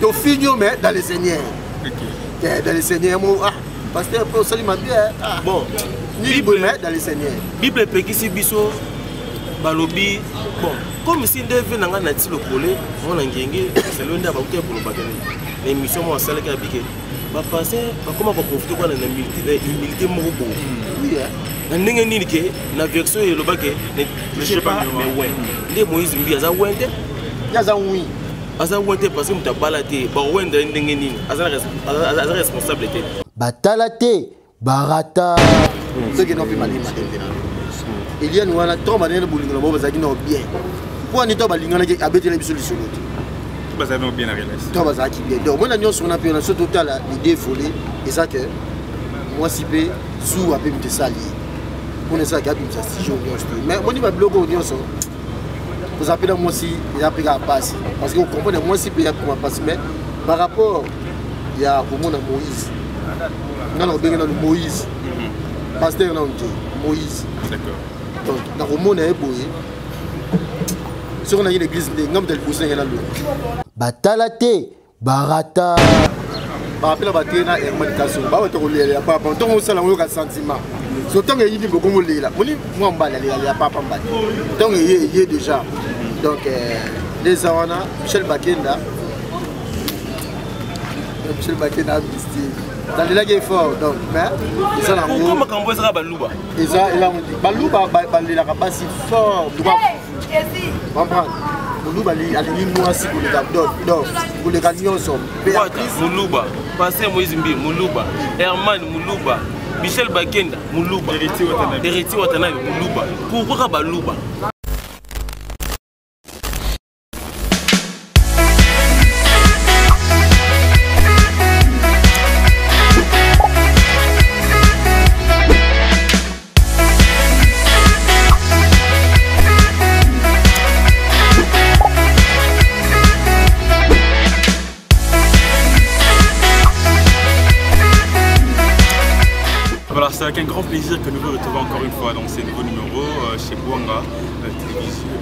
Tu finis, mais dans les seigneurs. Dans les seigneurs, pasteur, pour saluer ma bien. Bon, Bible, mais dans les seigneurs. Bible, Pekisi Biso, Balobi. Bon, comme si devait n'en a-t-il le collet, on a gagné, c'est l'un d'avoir pour le bagage. L'émission, moi, celle qui a piqué. Va passer, comment on va profiter de l'humilité Morobo. Oui, hein. Na version et le baguette, je sais pas, mais ouais. Les Moïse Mbi, Aza Wente. Yaza oui. Aza Wente parce que tu as baladé, bah Wente Ndengeni, Aza responsabilité. Batalate, Barata. Ceux qui n'ont plus mal il y a un trop mal de bouling, on va dire bien. Pourquoi n'est-ce pas l'ingénieur qui a bêté les solutions? Vous avez bien à réaliser. Toi, vas-y, bien. Donc, moi, on a pu en ce total l'idée folie, et ça que moi, si peu, sous à peu de sali. On est ça qui a pu ça, si je mais moi, il va bloquer au dios. Vous appelez moi si il a pris à passer. Parce que vous comprenez, moi, si il a pris à passer, mais par rapport, il y a au monde Moïse. Non, on a Moïse. Pasteur, non, Moïse. D'accord. Donc, dans le monde, il y a si on a une église, il y a un poussin qui est là. Batalate, Barata. Rappelez la bataille na éducation. Ba wato lele ya papa. Ntongo sala ngo ka sentiment. So tongo yidi boko ngo lela. Moni moi mbala ya papa mbala. Tongo yé déjà. Donc les awana Michel Bakenda. Michel Bakenda Bisti. Dans les lags fort donc mais ça la ngo. Comment kambo sera baluba. Et ça il a dit baluba balela ka pas si fort. Comprendre. Muluba ali moi si pour les donc pour les gagnants sont Muluba passé Moïse Mbi Muluba Herman Muluba Michel Bakenda Muluba Héritier Watanabe Muluba pourquoi baluba. C'est avec un grand plaisir que nous vous retrouvons encore une fois dans ces nouveaux numéros chez Bouanga,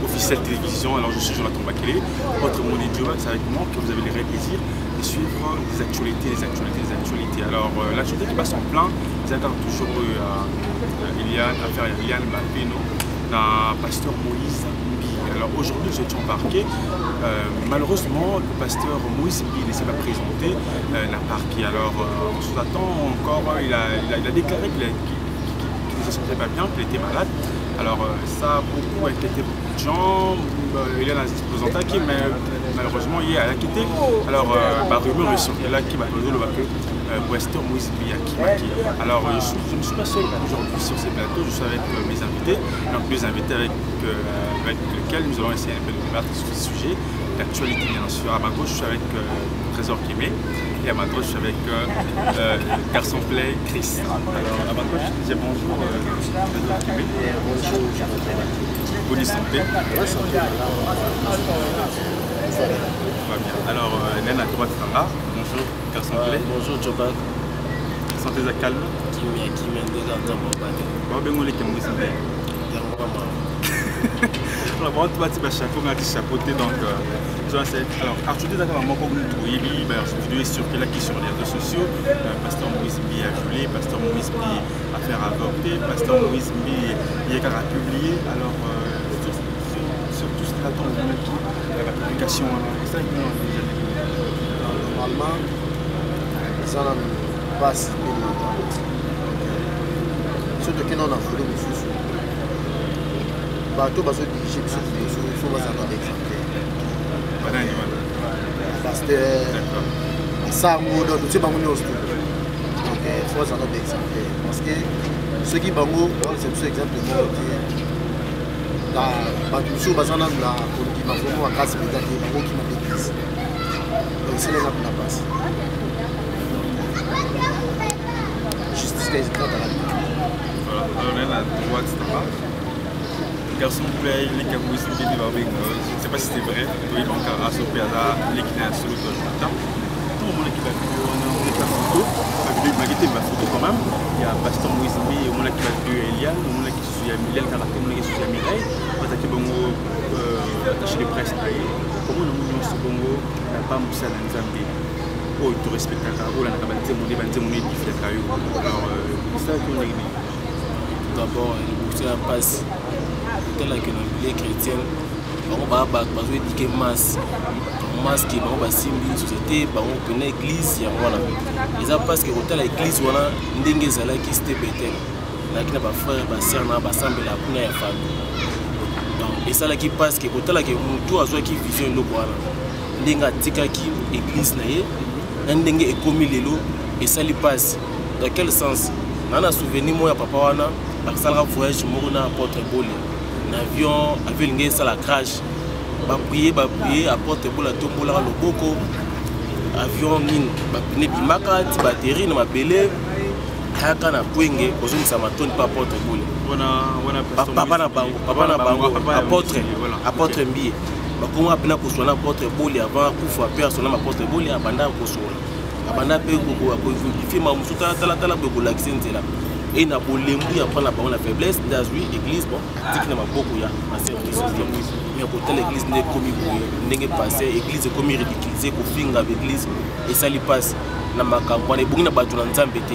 officielle télévision. Alors je suis Jonathan Bakele, votre moniteur, c'est avec moi que vous avez le vrai plaisir de suivre les actualités. Alors l'actualité qui passe en plein, c'est encore toujours Eliane, affaire Eliane Bapeno, d'un pasteur Moïse Mbi. Alors aujourd'hui je suis embarqué, malheureusement le pasteur Moïse Mbi ne s'est pas présenté, n'a parqué. Alors on s'attend encore, il a déclaré qu'il ne se sentait pas bien, qu'il était malade. Alors ça a beaucoup inquiété beaucoup de gens, il y en a des exposants qui, mais malheureusement il a quitté. Alors rumeur est sortie là qui va poser le bac. Pasteur Moïse Mbi qui. Alors je ne suis pas seul aujourd'hui sur ces plateaux, je suis avec mes invités, donc mes invités avec lesquels nous allons essayer de débattre sur ce sujet d'actualité bien sûr. À ma gauche je suis avec Trésor Kémé et à ma droite je suis avec Garçon Play Chris. Alors à ma gauche je dis bonjour Trésor Kémé. Bonjour. Bonne santé. Va bien. Alors Nena à droite là. Bonjour Garçon Play. Bonjour Jobat. Santé à calme. Qui m'a déjà entendu. Bon ben on les Moïse Mbi. Alors, on va te chapeauter donc alors actuellement d'accord moi comme nous oui cette vidéo est circulée qui sur les réseaux sociaux pasteur Moïse Mbi a violé pasteur Moïse Mbi a fait avorter pasteur Moïse Mbi il est à publier alors sur tout ce qui attend la publication normalement ça n'a pas si bien surtout que nous on a volé monsieur bateau bazo dirigé sur il faut pas s'attendre d'exemplaire parce que ça nous tu sais pas mon hosto donc il faut s'attendre d'exemplaire parce que ceux qui bango c'est tout exemple la bateau sur bazana la politique ma vraiment à casse médiatique bango qui m'a déguisé donc c'est là qu'on a passé justice qui est dans la vie voilà alors là la droite c'est pas Garçon Play, les Moïse Mbi je ne sais pas si c'est vrai, oui, donc à ce pays-là, l'équipe est absolue de tout le monde qui va faire la photo, la photo quand même, il y a Pasteur Moïse Mbi, il y a qui va faire Eliane, il y a qui est Emilienne, il y a qui est Mireille, il y a qui est attaché de presse, comment nous sommes bongo pas moussa dans Zambie oh tu respectes ta oh la kabante mon édifié kayo alors ça qu'on est d'abord c'est la passe telle que les chrétiens on va éduquer masse qui va simbi société ba on connaît église ya wana ils a parce que hôtel l'église wana ndenge zala qui c'était betel na kina ba frère ba sœur na ba sambela kuna ya famille donc et ça là qui passe que hôtel que mutu azwa qui vision loko wana ndenge atika ki église na ye ndenge ekomi lelo et ça lui passe dans quel sens nana souvenir moi ya papa wana akisala voyage moko na apôtre Bole na avion avec ngé ça la crash ba prier apôtre Bole tombola loboko avion mine ba pine bimaka ti batterie na mabele haka na kwenge ozungisa matoni pa apôtre Bole papa na bango apôtre Mbiye bakoma pena kosona apôtre Bole avant kufa père sona apôtre Bole abanda kosona abanda pe ko fima musuta tala beko l'accent là et na bolembu ya prendre la faiblesse dans lui église bon dit na maboko ya service mais côté l'église n'est commis ndenge passé église comme ridiculisé ko finga l'église et ça lui passe na makambo na bungi na batu na nzambe te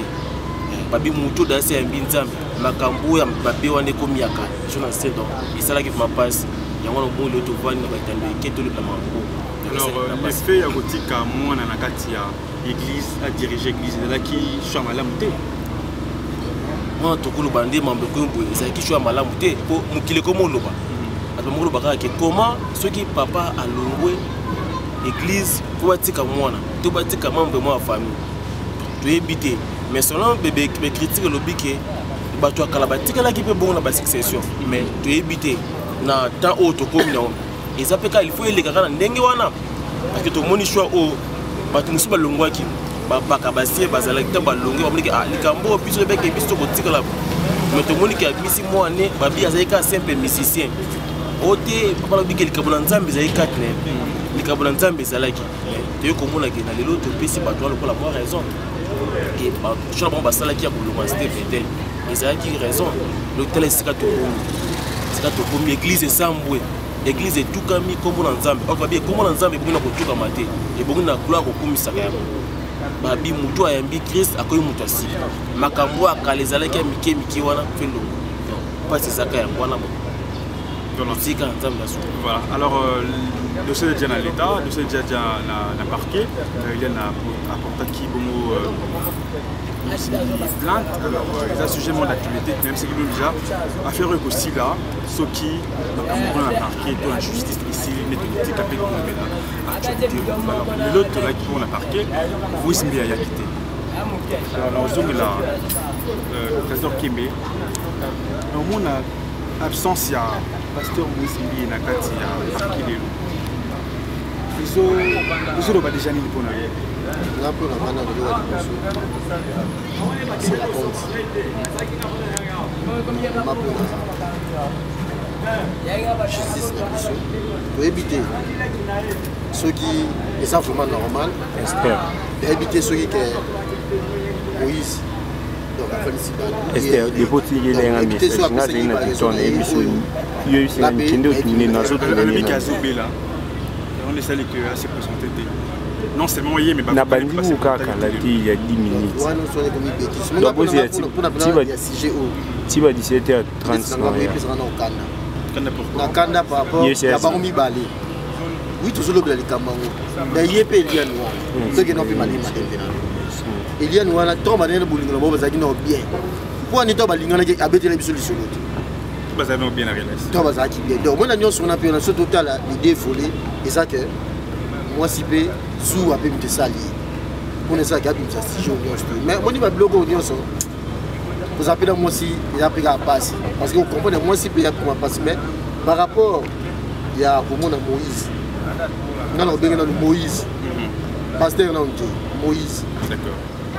babi mutu da se mbi nzambe makambo ya babe wane komiaka je na sais donc et ça là qui m'a passe yango no bolo to vani na batando ketolo na mambo alors le fait ya kotika mwana na kati ya église à diriger église là qui chama la muté moi tokolo bande mambe ko mbo ça qui chama la muté po mukile ko moloba ato molo baka ke comment ceux qui papa alongwe église ko batika mwana to batika mambe moi famille to ebité mais selon bébé critique le biké bato akala batika la ki pe bon na ba succession mais to ebité na temps auto comme non et ça peut il faut les gars ndenge wana parce que to moni choix au bato musuba longwaki baka basie bazala kita balonge bamoniki likambo biso beke biso kotika la mais to moni ki abisi mwane babi azaika simple musicien ote papa biki likabona nzambe zaika tne likabona nzambe zalaki te komona ke na lelo to pesi bato lokola moi raison que je bon basala ki ya kolonga c'était peut-être ezalaki raison le tel sika to komi église sambwe église tout kami comme na nzambe okabi comme na nzambe bongina kotuka mate et bongina gloire kokumisa kaya babi mutu ayambi Christ akoyi mutu asi makambo akalezalaki mike wana fendo pas c'est ça kaya wana bon voilà alors le dossier déjà dans l'état le dossier déjà na parquet il y a apporté qui bon plainte alors les a sujet mon d'actualité même c'est que nous déjà affaire aussi là ce qui on a parquet dans la justice ici les politiques avec actualité alors l'autre là qui on a parquet vous ici à quitté alors on là trésor Kembe on a absence ya pasteur Mousimbi na kati ya parquet lelo ils ont pas déjà ni pour nous là pour la bande de l'eau c'est compte justice pour éviter ceux qui sont vraiment normal pour éviter ceux qui Moïse donc la félicité les potis il y a un message na zina kitone ebiso yo c'est un kinde otuni na zo le Mikazobé là on essaie que assez présenté non c'est moi mais na bandi muka kala il y a 10 minutes donc vous êtes tiba 17h30 na kanda par rapport à Baromi Balé oui toujours le blé kamango d'ailleurs pe Eliane ce qui n'ont pas mal Eliane wana to banene bolingo bo bazaki no bien pour ni to balinga na abetela biso lisolo to bazaki bien na réalité to bazaki bien donc moi na nyonso on a pu na ce total l'idée volée et ça que moi si pe sous a pe me sali on est ça qui a bien ça si je mais moi ni ba blogo nyonso vous appelez moi si il a pris à passer parce que vous comprenez moi si pe ya pour passer mais par rapport il y a pour moi Moïse non bien dans Moïse pasteur non Moïse d'accord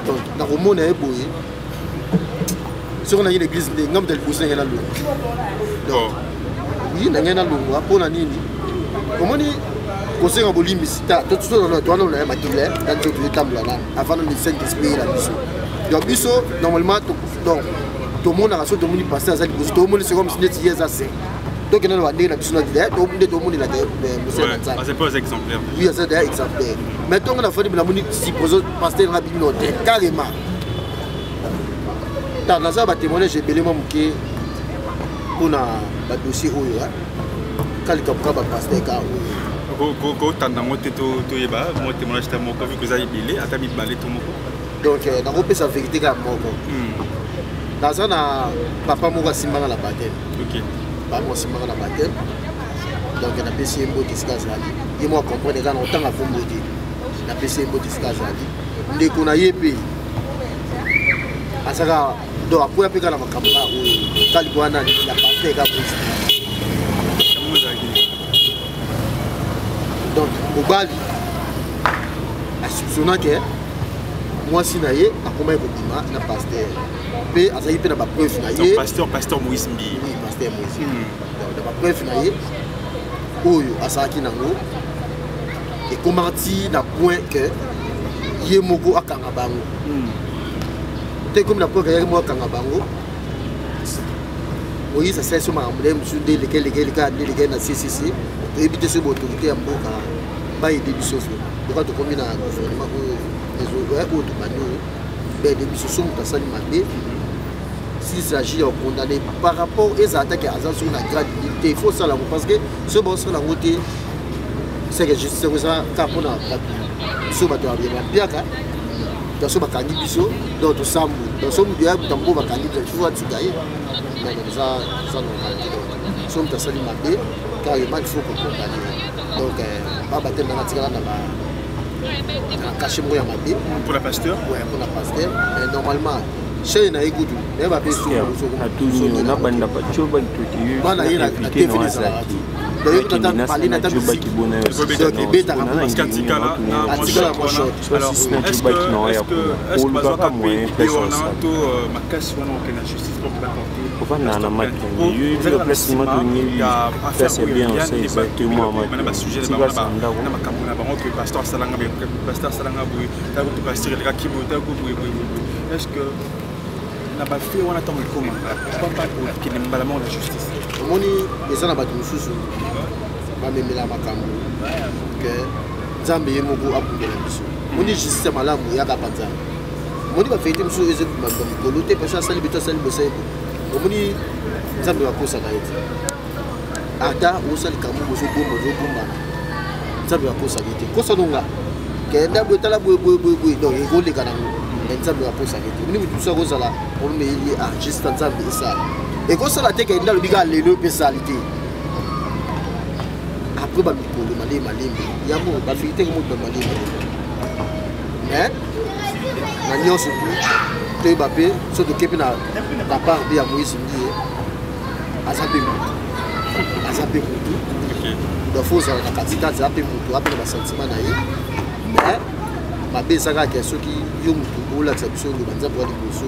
donc na romona eboye sur na l'église de ngam del bousin na lo donc oui na ngena lo apona nini comment ni conseil en bolimbi ta tout ça dans toi na makile dans tout le table là avant le Saint-Esprit la biso donc biso normalement donc tout le monde a raison de monde passer à ça tout le monde c'est comme si c'était hier ça c'est donc il y a des gens qui sont là, tout le monde est là. C'est pas des exemplaires. Oui, c'est des exemplaires. Mais tant qu'on a fait des gens qui posent pasteur rapidement, carrément. Dans la salle, témoignage, j'ai belé mon bouquet pour un dossier où il y a quand il y a un pasteur car. Donc, on peut sa vérité comme moi. Dans ça, papa m'a simba la bataille. Ok. Papa m'a simba la bataille. Donc, on a PC un beau disque à Zali. Et moi, comprendre les gars, on t'a fait un mot. On a PC un beau disque à Zali. Dès qu'on a yépé. À ça, donc après, après, quand on a caméra, quand il y a la bataille, donc, au Bali, à soupçonner que moi, si je suis un pasteur, et à ça, il y a une preuve. Pasteur Moïse Mbi. Oui, pasteur Moïse. Donc, la preuve, où à ça, qui et comment dire, dans le point que il y a Mogo à Kangabango. C'est comme la preuve qu'il y a Mogo à Kangabango. Moïse, ça c'est un emblème sur lesquels les gars dans CCC pour éviter ce autorité à Mboka. Pas aider du sauf. Donc, quand on combine un gouvernement les autres des bisous sont dans sa limité. S'il s'agit de condamner par rapport aux attaques à Azan sur la gravité, il faut ça parce que ce bon sur la route, c'est que je sais que ça, car on a ce bateau à bien, dans ce bateau à Nibiso, dans tout ça, dans ce mouvement, dans le bateau à Nibiso, il faut être gagné. Ça, nous sommes dans sa limité, car il faut qu'on condamne. Donc, pas battre dans la tirade caché moi pour la pasteur. Ouais, pour la pasteur. Mais normalement, chez na écoute, même après ça, on a banda pas choba tuti. Bana ina définition. Donc on entend parler na table ici. Donc beta parce qu'article là, alors est-ce que bazaka pe on a to makasi wana okena justice pour apporter. Pour na na mat. Le placement de ya c'est bien c'est exactement na sujet de bana na makambo na bango que pasteur salanga boui ta ko pasteur le ki boui ta ko boui. Est-ce que na ba fait wana tango comment pas pour qui ne mbala la justice. Moni eza na bato mususu ba memela makambo que Nzambe yemoko akundela biso. Moni justice malamu ya kapanza. Moni ba fete mususu eze ba mikolo te parce que sali bito sali bosai. Moni Nzambe wakosa na ete. Ata osali kamu boso bomba. Nzambe wakosa ete. Kosa nonga. Que ndabo tala boy donc egole kana. Nzambe wakosa ete. Moni mutu sa kozala pour me lier à juste Nzambe ça. Et quand ça la tête est dans le biga les deux personnalités. Après bah mikolo malé il y a mon ba fité comme de malé. Mais na nyo surtout te babé so de kepi na part de Moïse Mbi azape mutu. Donc faut ça na katika azape mutu après ba sentiment na ye. Mais mabe saka ke soki yo mutu ola tsabiso ngo banza pour liboso.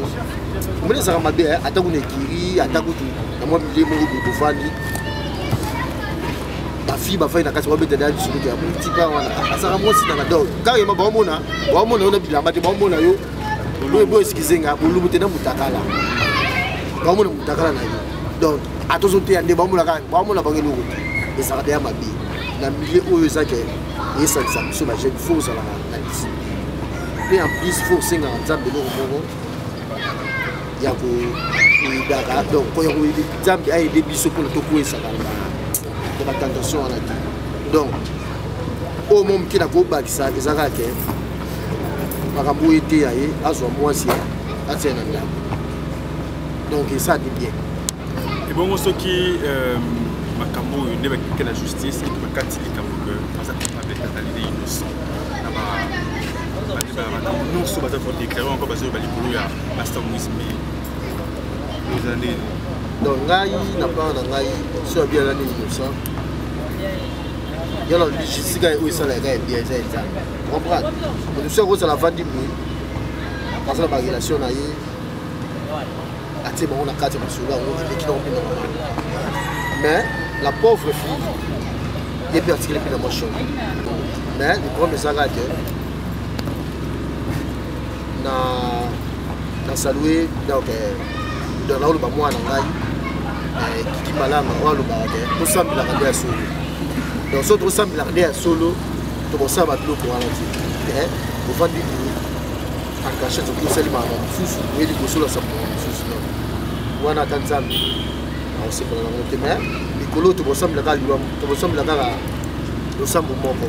Mona saka mabe ataku nekiri ataku tu na mwa bilemo ko fandi. Ba fi ba fa na kati wa beta da biso ke amuti pa wana. Asaka mo sina na do. Carrément ba mona ona bilamba te ba mona yo. Bo eskizenga bolumu te na mutakala. Ba mona mutakala na yo. Donc atozo te ande ba mona bangelo ko. Et ça va mabe. Na milieu oyo ça ke et ça biso ba jeune faux ala na ici. Et en plus, il faut que les gens donc quand il y a des bisous pour le tour ça la tentation donc au moment qui n'a pas ça les arrêtés makambo été aye azwa mwasi atiana ndako donc ça dit bien et bon ceux qui makambo ne ba la justice et ba katili kambo ça avec la innocent non, ce que faut déclarer encore parce que les ya pasteur Moïse Mbi aux années. Donc ngai na pas na ngai so bien l'année innocent. Yalo justice ga o sala ga bien ça. Comprendre. Nous sommes à la vente du bruit. Parce que la relation na yi ati bon on a quatre masula on qui n'ont mais la pauvre fille est particulièrement dans mon champ. Mais le problème c'est que na saluer donc dans la rue ba moi na ngai Kiki Malama on le baraka to sambila ka ya solo donc so to sambila ka ya solo to bossa ba bilo ko ala ti o va di en cachet to ko sali ma susu eli ko solo sa susu wana kanzambi on se connaît dans le mais Nicolo to bossa mbila ka liwa to bossa mbila ka lo sambo moko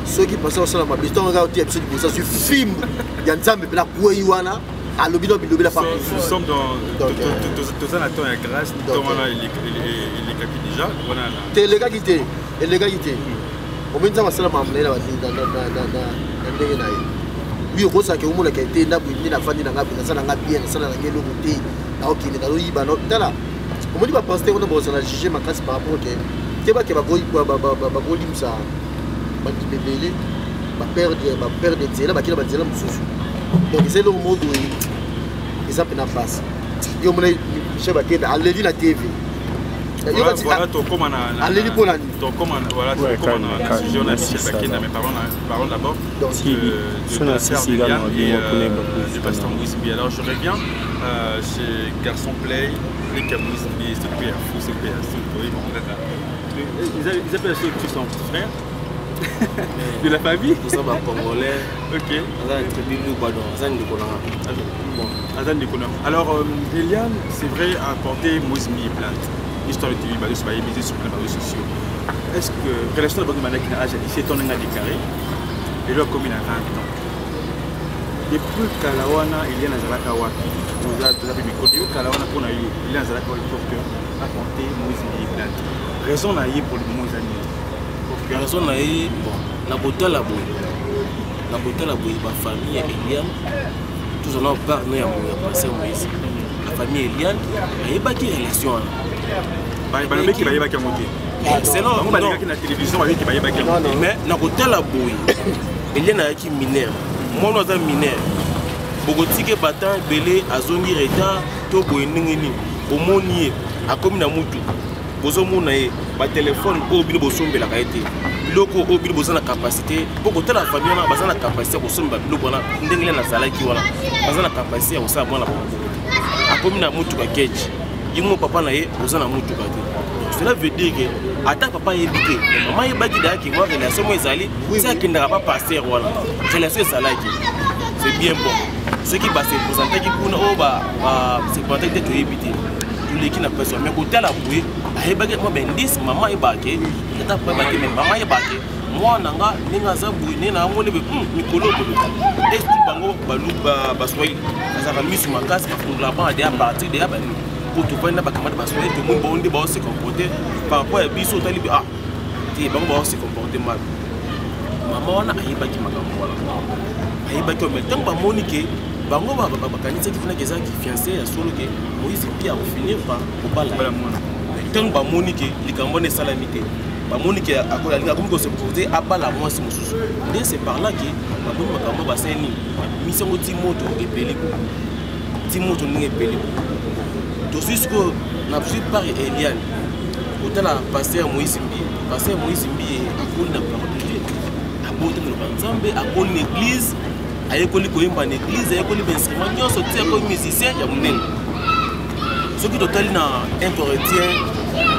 ceux qui passent au salon ma biston regarde ti episode bossa sur film ya nzambe bla ko yiwana. Nous sommes dans un grâce, déjà. L'égalité. On met ça la mamelle dans oui, on sait que on a été là pour venir la famille dans la ça n'a bien ça n'a rien le côté là OK dans le Liban là on dit pas penser on a besoin de juger ma classe par rapport que pas que va golim ça ba bébé ba perdre là ba qui va dire donc c'est le mot où ils appellent en face yo mon chef ba que aller la TV voilà to comme on aller pour la donc comme voilà comme on a sujet on a Michel Bakena mais parlons d'abord du pasteur Moïse Mbi. Alors je reviens chez Garçon Play les Moïse c'est bien fou c'est bien ils appellent son petit frère de la famille. Tout ça va congolais. Ok. Alors, Eliane, c'est vrai, a porté Moïse Mbi plainte. L'histoire de TV basée sur les réseaux sociaux. Est-ce que relation de bonne manière qui n'a âge à 17 ans n'a déclaré et là comme il a 20 ans. Depuis Kalawana, Eliane Azalaka Waki, vous avez mis côté Kalawana pour naïe, Eliane Azalaka Waki a porté Moïse Mbi plainte. Raison naïe pour le moment les années. La raison est bon, la beauté la boue, ma famille Eliane, tous en ont parlé à mon passé Moïse. La famille Eliane, il y a pas de relation. C'est non, on va dire que la télévision avec qui va y avoir mais la beauté la boue, Eliane a qui mineur, moi on a mineur. Bogotike battant belé à zongi reta, to boeningini, au monier, à comme na mutu. Bozo monae ba téléphone au bilo bosombe la kaité biloko au bilo bozana capacité pour que la famille na bazana capacité bosomba biloko na ndengele na salaki wala bazana capacité ya osaba mwana ba akomi na mutu ka keji yimo papa na ye bozana mutu ka te cela veut dire que ata papa yebike maman yebaki da ki moi relation mo ezali ça qui n'a pas passé wala relation salaki c'est bien bon ce qui va se présenter qui kuna o ba c'est peut-être que yebite qui n'a pas sur mais côté la bouée ai bagué moi ben 10 maman est baqué t'as pas baqué mais maman est baqué moi nanga ninga za boué na ngone be mikolo bolo est bango baluba baswai ça va mis sur ma casse pour la bande à partir de là pour tout prendre ba kamata baswai tout monde bonde ba se comporter par rapport à biso tali ah ti bango ba se comporter mal maman na ai baqué makambo wala ai baqué mais tant ba monique bango bakanisa qui fina keza qui fiancé ya solo que Moïse Mbi a finir par obala tant ba monique likambo ne salamité ba monique akola linga comme se poser abala moi si mususu et c'est par là que ba boni makambo ba seni mission Timoto epeli Timoto ni epeli to jusqu'au na plus par Eliane autant la pasteur Moïse Mbi akoli na parole de Dieu abote no banzambe akoli l'église ayekoli koyemba na église ayekoli instrument nyonso ti ko musicien ya munene soki totali na 1 Corinthiens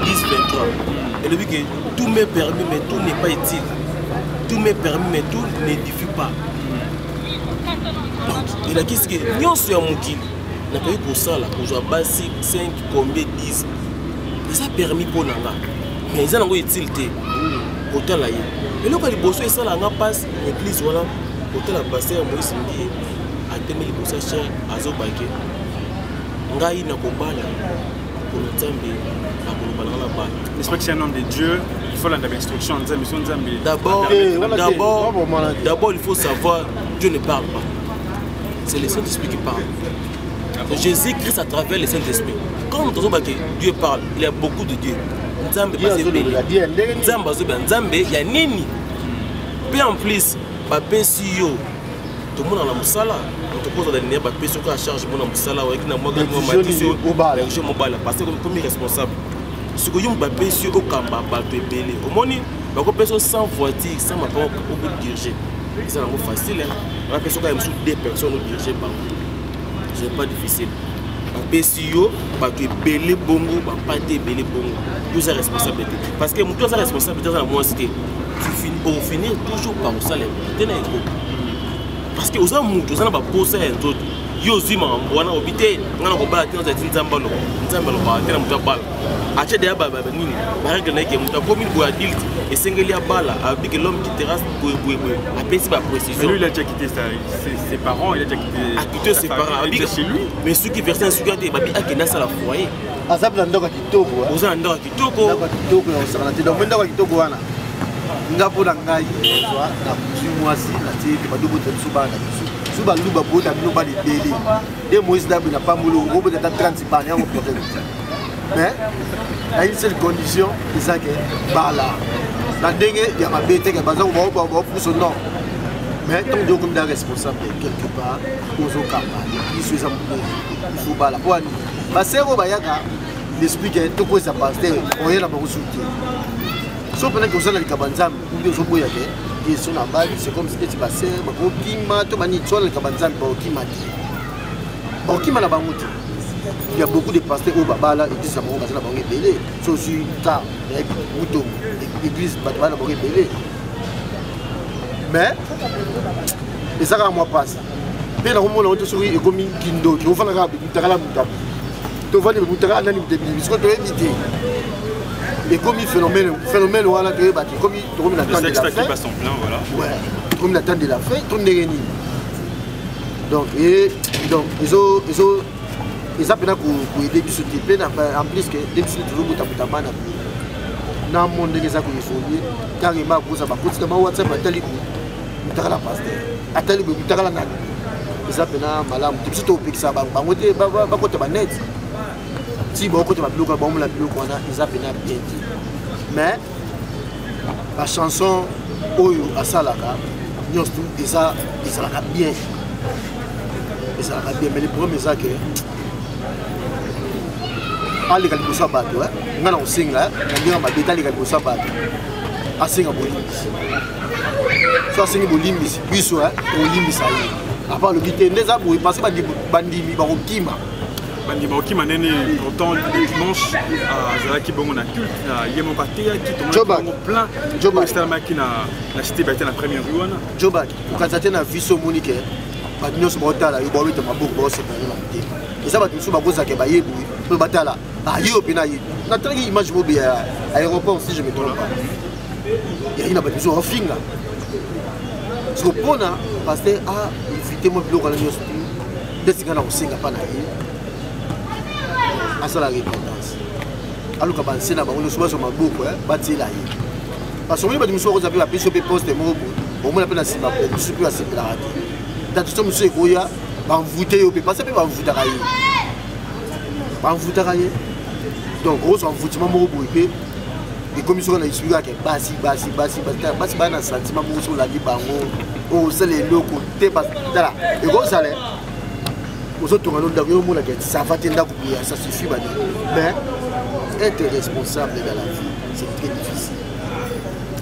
10:23 et le dit que tout m'est permis mais tout n'est pas utile, tout m'est permis mais tout n'édifie pas. Donc il a qu'est-ce que nyonso ya mokili na pas pour ça là kozwa basi 5 combien 10 ça permis pour nanga mais ils ont utile te otala ye et le ka liboso esala nga passe église voilà côté la passer Moïse Mbi a tenu les possessions à Zobake. Ngai na kobala pour Nzambe na kolobala la balle. J'espère que c'est un homme de Dieu. Il faut la instruction Nzambe. D'abord il faut savoir Dieu ne parle pas. C'est le Saint-Esprit qui parle. Jésus-Christ à travers le Saint-Esprit. Quand Dieu parle, il y a beaucoup de Dieu. Nzambe Nzambe il y a nini. Puis en plus bapesi yo tout le monde na musala on te pose la dernière bapesi ko a charge mon musala avec na moi matisi je mobile parce que comme responsable ce que yo bapesi au kamba ba bebele au moni ba ko peso sans voiture sans ma pas au bout de diriger ça c'est facile hein on a peso quand même sous 2 personnes au diriger pas c'est pas difficile Bessio, bato ebele bongo, bapate ebele bongo. Tous sa responsabilité. Parce que toute sa responsabilité dans moi c'est pour finir toujours par ça les parce que aux amours, aux amours poser un autre. Yo zima wana obité ngana ko bala tino za tinzambalo ba tena mutabala acha de ba nini ba règle na ke mutakomi ko adult et sengeli bala avec l'homme qui terrasse boue apesi ba précision. Lui il a déjà quitté ses parents, il a déjà quitté ses parents chez lui. Mais ceux qui versent un sugate babi akena sala foyer azab na ndoka kitoko oza ndoka kitoko na osana te donc ndoka kitoko wana ngapo na ngai soit na mwasi na tiki badubo tsu bana Suba luba bota bino ba de délai. Et Moïse Dabi n'a pas moulou, on peut être 30 ans, on peut être. Mais, à une seule condition, c'est ça que Bala. La dengue, il y a ma bête qui est basée au bord pour son nom. Mais tant que comme responsable quelque part, aux Okamba, il faut Bala. Parce que Bayaka, il explique que tout ça passe, on est là pour soutenir. Sauf pendant que vous allez à Kabanzam, ou bien au Boyake. C'est comme si c'était passé, il y a beaucoup de pasteurs au Babala et disent que c'est l'église mais et ça à moi passe. Mais la roman est sur comme Kindo qui ouvre la et comme phénomène voilà que comme il attend de la fin voilà ouais comme il attend de la fin tout n'est rien donc ils ont peine pour aider qui se type en plus que des choses toujours bout à mana na monde que ça qu'on évolue carrément pour ça parce que ma WhatsApp atali mutaka la pasteur atali mutaka la nani ils ont peine malamu tout tout pique ça ba ngote ba côté ba net si bon côté ba bloc ba on la bloc on a ils ont peine bien dit mais la chanson oyo asalaka nyosto ça la bien et ça va bien mais le problème c'est que ali kali ko sabato ngana usinga ngira mabetali kali ko sabato asinga bolimbisi so asinga bolimbisi biso olimbisa yi apa le bitende za boy parce que bandimi ba okima nene pourtant le dimanche azalaki bongo na culte na yemo katea qui tombe plein joba stama qui na cité bâtie na première rue wana joba ukazate na viso monique badinyo so botala yo bawete maboko bo se pona te et ça ba tout ba boza ke ba yebu pe batala ayo pena yi na tagi image bobi à aéroport si je me trompe pas il y a une bâtiment au finga ce que pona parce que éviter mon bloc à la nuit desika na usinga pa na yi asa la repentance alors que banse na bango so ba so maboko batila yi parce que on ba dimiso ko zapi la pêche pe poste mo au moins la pena simba ko su plus assez la radio dans tout ça monsieur Goya va voter au parce que va voter railler va voter railler donc gros en votement mo boyé et commission na expliqué que basi bana sentiment mo sur la vie bango o c'est les locaux té parce là et gros ça là aux autres on a yo mo la que ça va tendre à ça suffit mais être responsable dans la vie c'est très difficile.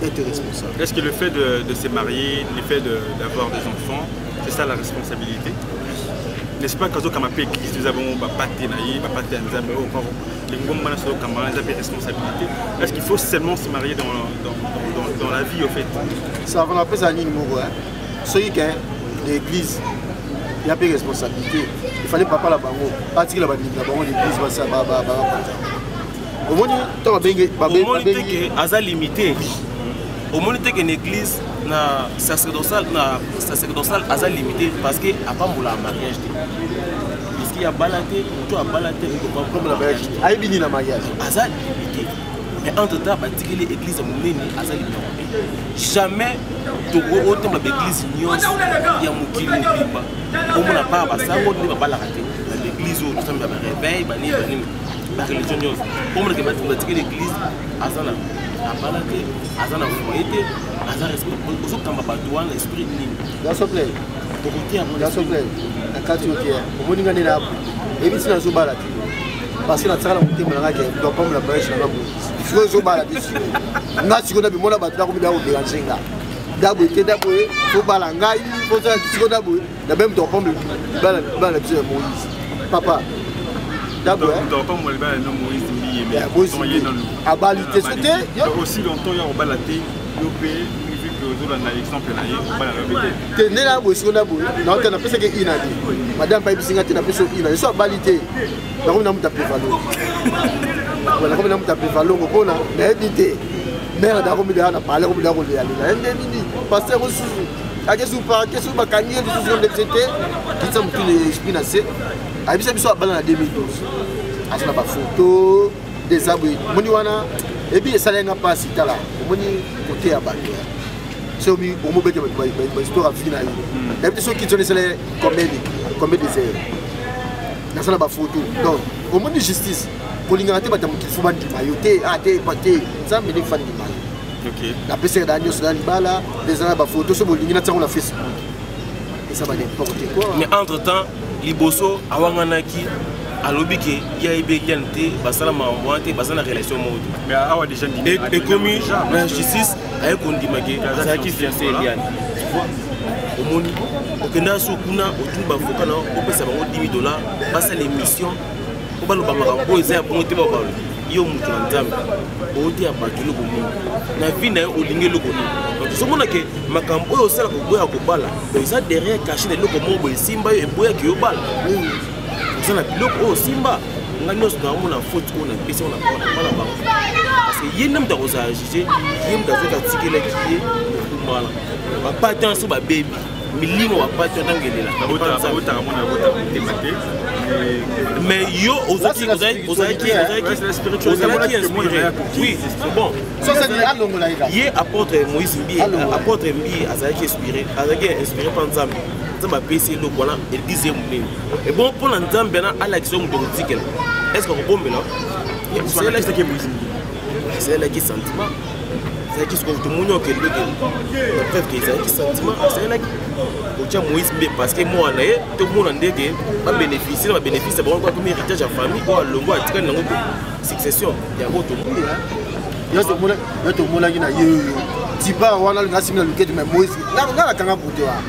Être responsable. Est-ce que le fait de se marier, le fait d'avoir des enfants, c'est ça la responsabilité? N'est-ce pas que quand nous avons des responsabilités? Est-ce qu'il faut seulement se marier dans la vie au fait? Ça va appeler ça ligne mot. Ceux qui ont l'église, il y a des responsabilités. Il fallait pas là-bas. Partir là-bas, l'église va ça. Au moins, tu limité. Au moins, tu une église sacerdotale est limité parce que à part le mariage. Parce qu'il y a baladé, tu as baladé, comme la mariage. Aïe, la mariage. Asa limité. Mais entre temps, l'église est limité. Jamais tu vois autant l'église il y a mukili bimba. Au moins, pas ça, on ne va pas la rater. L'église où tu as réveil, la religion nyos pour moi que batiki l'église azana abalate azana foyete azana respect ozo kamba batouan l'esprit nini dans ce plaît dans ce plaît na kati okia omoni ngani na ebi sina zo balate parce que na tsala mutima na ngake do pas la brèche na ngo zo balate nga siko na bimona batula ko bidawo belanjenga dabo ete dabo fo bala ngai fo ça siko dabo na même do pas bala Moïse papa D'abord, pas moi le nom Moïse Mbi mais à balité sauté. Aussi longtemps il y a au balaté, le pays vu que vous avez un exemple là, on va la répéter. Tenez là boy sur la boy. Non, tu n'as pas ce que il a dit. Madame Païbi Singa tu n'as pas ce qu'il a. Soit balité. Donc on a mis tapé valeur. Voilà comme on a mis tapé valeur au bon là. Mais éviter. Mère d'arôme de la parler comme d'arôme de la. Indemnité. Passer au sous. Qu'est-ce que vous gagner des sous de CT qui sont tous les spinacés. A bisa biso abala na 2012. Asona ba photo des abri. Moni wana et puis ça lenga pas si tala. Moni côté ya bato. C'est omi omo bete ba histoire finale. Et puis ceux qui sont les comédie des airs. Na sala ba photo. Donc au monde de justice, kolinga te batamu ki fuba ndima yote ate pate. Ça me dit fan ndima. OK. La PC d'Agnos dans Libala, des ans ba photo sur bolinga na na Facebook. Et ça va n'importe quoi. Mais entre-temps liboso awanganaki alobiki ya ibegante basala mamboante basala relation mode mais awa déjà et commis la justice ay kondimake azaki fiancé Eliane omoni okenda sokuna otumba foka na opesa bango $10 basa l'émission obaloba makambo eza ya bongote babalo yo mutu na nzambe oti ya bato loko mu na vie na yo olingi loko mu donc somona ke makambo oyo osala koboya kobala donc eza derrière caché na loko mo boye simba yo eboya ki yobala osala biloko oyo simba nga nyonso na omona faute oyo na pesi oyo na bala bango parce que ye nde mutu akozala juge ye mutu azoka tikelaki ye okumala bapate so babebi milimo bapate otangelela mais yo ozaki inspiré. Oui, c'est bon. Hier apôtre Moïse Mbi, apôtre Mbi azaki inspiré par Nzambe. Nzambe PC le voilà, il disait mon. Et bon pour Nzambe na alaction de tikel. Est-ce qu'on bombe là? C'est là que Moïse Mbi. C'est là qui sentiment. C'est qui ce que tout le monde que le preuve que c'est qui sentiment, c'est là qui Moïse Mbi parce que moi là tout le monde ndeke va bénéficier bon quoi comme héritage à famille quoi longo a tika nango succession ya boto yo to mola ki na yo tipa wana nga simela lukete mais Moïse nga la kanga boto wa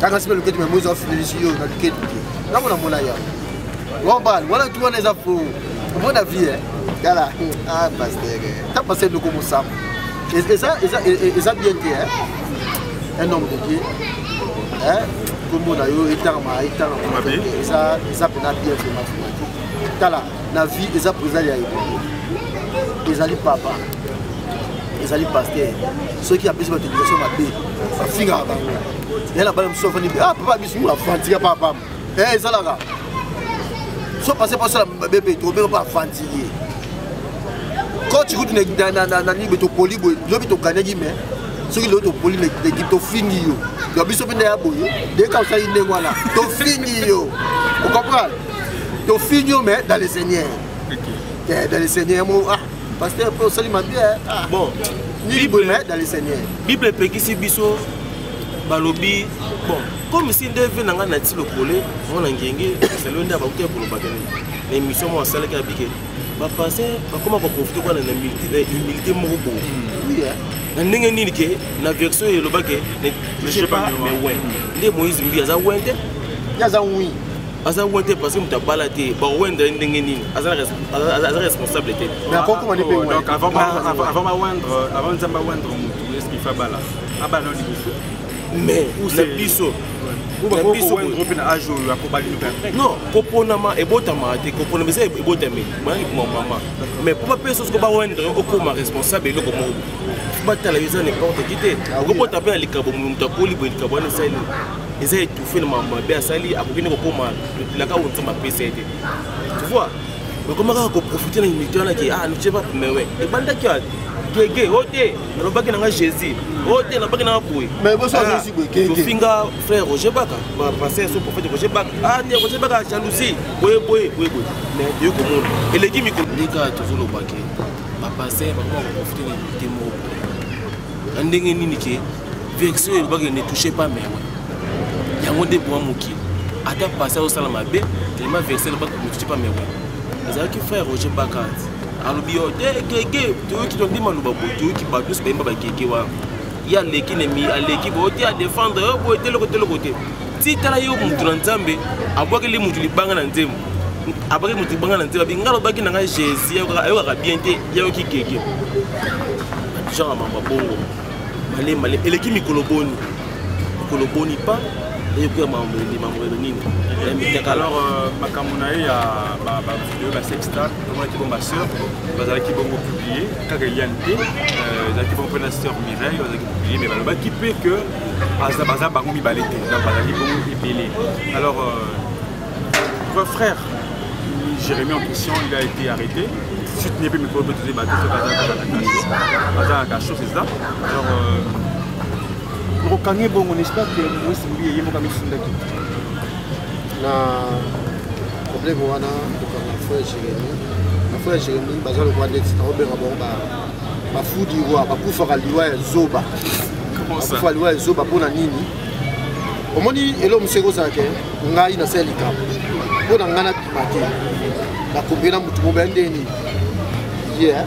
kanga simela lukete mais Moïse a fini sur na lukete nga mona mola ya global wala tu wana za fo mon avis gala pasteur t'as passé le comme ça et ça bien dit un homme de Dieu comme on a eu ça peut bien fait mathématique la vie ils allaient papa ils allaient pasteur ceux qui appellent cette éducation ma fille il y a la balle me papa bisou la fantier papa ça là so passer par ça bébé tu même pas fantier quand tu goûtes na ni beto poli boy lo beto gagner mais ceux qui l'autre poli l'équipe to fini yo yo biso pende ya boyo dès quand ça il voilà to fini yo vous comprenez to fini yo mais dans les seigneurs dans les seigneurs mo pasteur pour salut ma bien bon ni boy mais dans les seigneurs bible pekisi biso balobi bon comme si ndeve nanga na ti lokole on ngenge c'est le ndaba ko pour bakene l'émission mo sala ka bike ba passer ba comment ba profiter quoi na humilité moko bo oui na ndenge nini ke na version ye lobake ne je sais pas mais ouais ndé Moïse Mbi aza wende yaza oui aza wende parce que mutabala te ba wende ndenge nini aza responsabilité mais encore comment on peut donc avant Nzamba wendre mutu est-ce qu'il fait bala abana ni biso mais c'est biso non, koponama ebotama te kopona mais ebotami maman mais pour pas personne ko ba wendre ko ma responsable le comme ba tala yeza n'importe qui te ko pota pe alikabo mutu akoli bo alikabo na sali eza étouffé na mama be asali akokini ko koma la ka wonza ma PCT tu vois mais comment ko profiter na unité na ki ne sais pas mais ouais et banda ki gege ote na lobaki na Jésus ote na baki na boy mais bo ça aussi boy gege finga frère Roger Baka ba passer son prophète Roger Baka ne Roger Baka jalousie boy mais Dieu comme et les gimi ko lika toujours lobaki ba passer ba ko profiter na unité mo ndenge nini ke vexo lobaki ne touchez pas mais ouais yango de bois moki ata passer au salama be tellement vexé lobaki ne touchez pas mais ouais les aki frère Roger Baka alobi yo gege to ki to ndima luba bo to ki ba tous ba ba gege wa ya leki nemi aleki bo ti a défendre bo tele côté ti tala yo mutu na Nzambe abwaki le mutu libanga na Nzembo après moto banga na nzela bingalo baki na ngai Jésus ayokaka bien te yayoki keke genre mama bongo malé eleki mikolo boni pas et puis mambo nini alors makambo na ye ya vidéo ba sexta tomonaki bongo baseur bazalaki bongo publié kaka Yann te ezalaki bongo mpe na sœur Mireille bazalaki publié mais balobaki mpe que baza bango mibale te donc bazalaki bongo ebele alors votre frère Jérémy en question il a été arrêté suite n'y a pas mis pour bêtiser bateau baza à Cachot c'est ça alors Rokange bongo n'espère que moi simbi yemo kami fundaki na problème wana ko na frère Jérémy bazalo kwa net na obera bomba ba fudi wa ba kufa liwa zoba comment ça kufa liwa zoba pona nini omoni elo mseko zake ngai na selika pona ngana kimate na kumbena mutu mobende ni yeah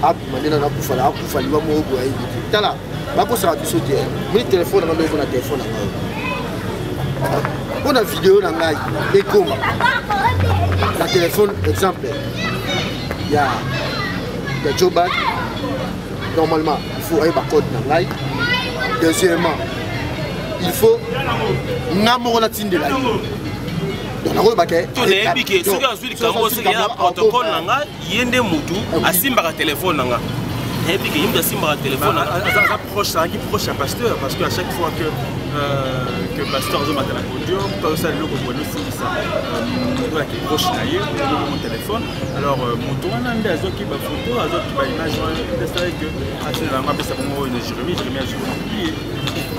apu manena na kufa liwa mogo ya hivi tala bako ça biso te mon téléphone na ndeko na téléphone na pour la vidéo na ngai et comme la téléphone exemple il y a Joe Bag normalement il faut avoir code na ngai deuxièmement il faut ngamoro na tinde la donc na ko baké to ne bike soki azuli kambo soki ya protocole na ngai yende mutu asimbaka téléphone na ngai et puis il me simba téléphone proche à pasteur parce que à chaque fois que pasteur je m'attends à podium tout ça le ko no c'est ça donc qui proche d'ailleurs mon téléphone alors mon tourne anda azoki ba photo azoki ba image de ça que à la ngapa ça pour Jérémy a joué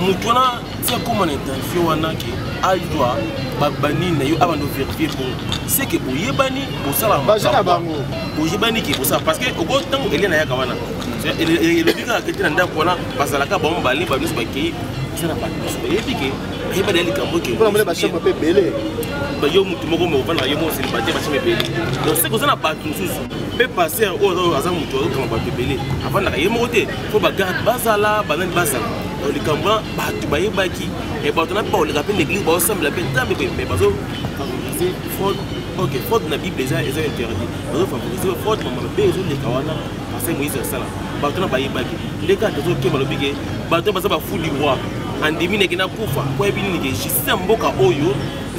mutuna tia comme une intention wana ki aidwa babani na yo abando vérifier pour c'est que boyebani bosala bazana bango boyebani ki bosa parce que ogo tango elena ya kawana le bika que tena ndako wana bazalaka bomba li ba biso bakei sala pas ebike eba dali kambo ke pour la bachama pe belé ba yo mutu moko mo bana yo mo célibataire bachama belé donc c'est que ça na pas tout susu pe passer au azam mutu ko ba belé avant na yemo te faut ba garde bazala banani bazala le Cambran, tu baki et bah on a pas le rappel l'église bah ensemble la peine mais bazo favoriser fraude ok fraude na Bible déjà est interdit bazo favoriser fraude maman besoin les kawana parce que Moïse ça là bah on a baki les gars qui sont malobige bah on va fou du roi en demi na kufa kwa ebini ni système mboka oyo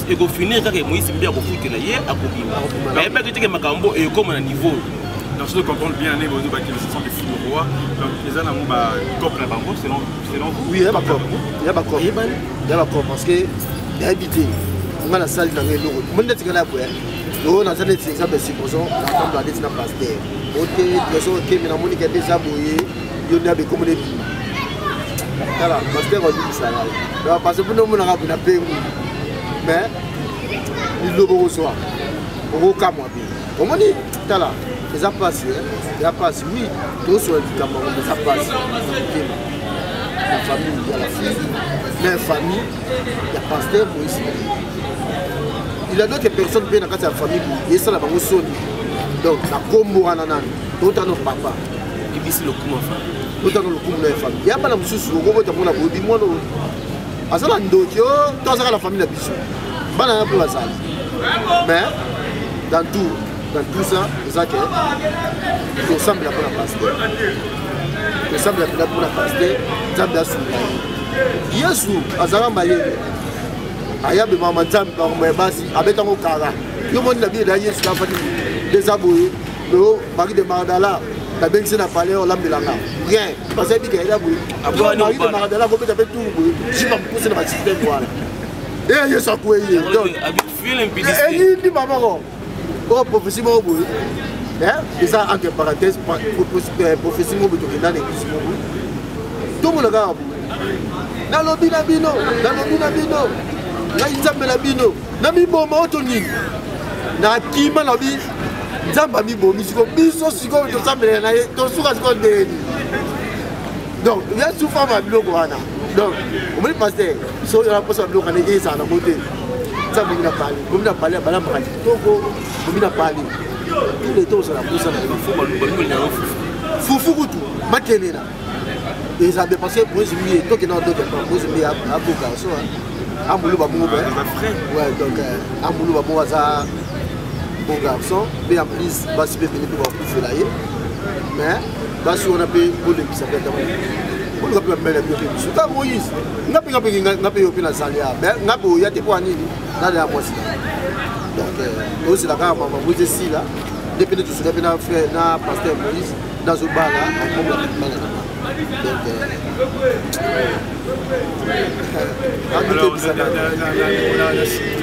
et go finir quand Moïse bien ko foutre na ye akobima mais pas que makambo et comme na niveau. Donc, si vous comprenez bien, les sont des fous du roi. Donc, les gens ont un cop là-bas, selon vous. Oui, il y a un cop. Il y a un cop. Il y a un cop parce que il y a habité. On a la salle dans le lot. On a dit que là, on a des exemples de supposons, l'ensemble de la dette n'a pas été. Ok, mais la monnaie est déjà bouillée. Il y a des communautés. Voilà, parce que on dit ça. Parce que nous, on a payé. Mais, il le reçoit. On va au cas, moi. On dit, voilà. Ça passe, oui, tout sur le Cameroun, ça passe. La famille, il y a la fille, la famille, il y a pasteur, Moïse. Il y a d'autres personnes qui sont dans la famille, et ça, la banque sonne. Donc, la combo à nanan, tout à nos papas. Et puis, c'est le coup, enfin. Tout à nos coups, la famille. Il n'y a pas la mousse sur le gros, tu as mon abodi, moi, non. À ça, la famille, la bichon. Banana pour la salle. Mais, dans tout ça, c'est que il ressemble à la pasteur. Il ressemble à la pasteur. Nzambe asula. Yesu azala maye. Ayabe mama Nzambe ba basi abeta ngo kara. Yo moni la vie de Yesu la fati des aboyés. Le Marie de Magdala, la bense na palais on l'ambelanga. Rien. Parce que il y a boui. Après Marie de Magdala ko beta tout boui. Je pas pousser dans le système voilà. Et Yesu akoué. Donc, et il dit maman oh, prophétie m'a oublié. Et ça, entre parenthèses, prophétie m'a oublié dans l'église. Tout le monde regarde. Dans le binabino, dans le bino, dans le bon autonomie. Dans le kima, dans le zamba mi bon, mi biso siko, to sambe na to suka siko de. Donc, il y a souvent ma bloc wana. Donc, on me pasteur, so il y a pas ça bloc en église à la côté. Ça me n'a parlé, on a parlé à Balam Togo, on a parlé. Tous les temps, ça la pousse à la Foufou, Makenena. Et ça a dépassé pour eux, mais toi qui n'as d'autres pas, pour eux, mais à Boka, à Moulou Bamou, ouais, donc à Moulou Bamou, ça. bon garçon, mais en plus, basi peut venir pour couper là. Mais basi on a payé pour les qui on a pu mettre les pieds. C'est Moïse. On a payé au final salaire. Mais on a payé il y a des points dans la moitié. Donc c'est la carte maman vous ici là. Depuis tout ce qu'on a fait dans pasteur Moïse dans ce bar là, on comprend la alors, dans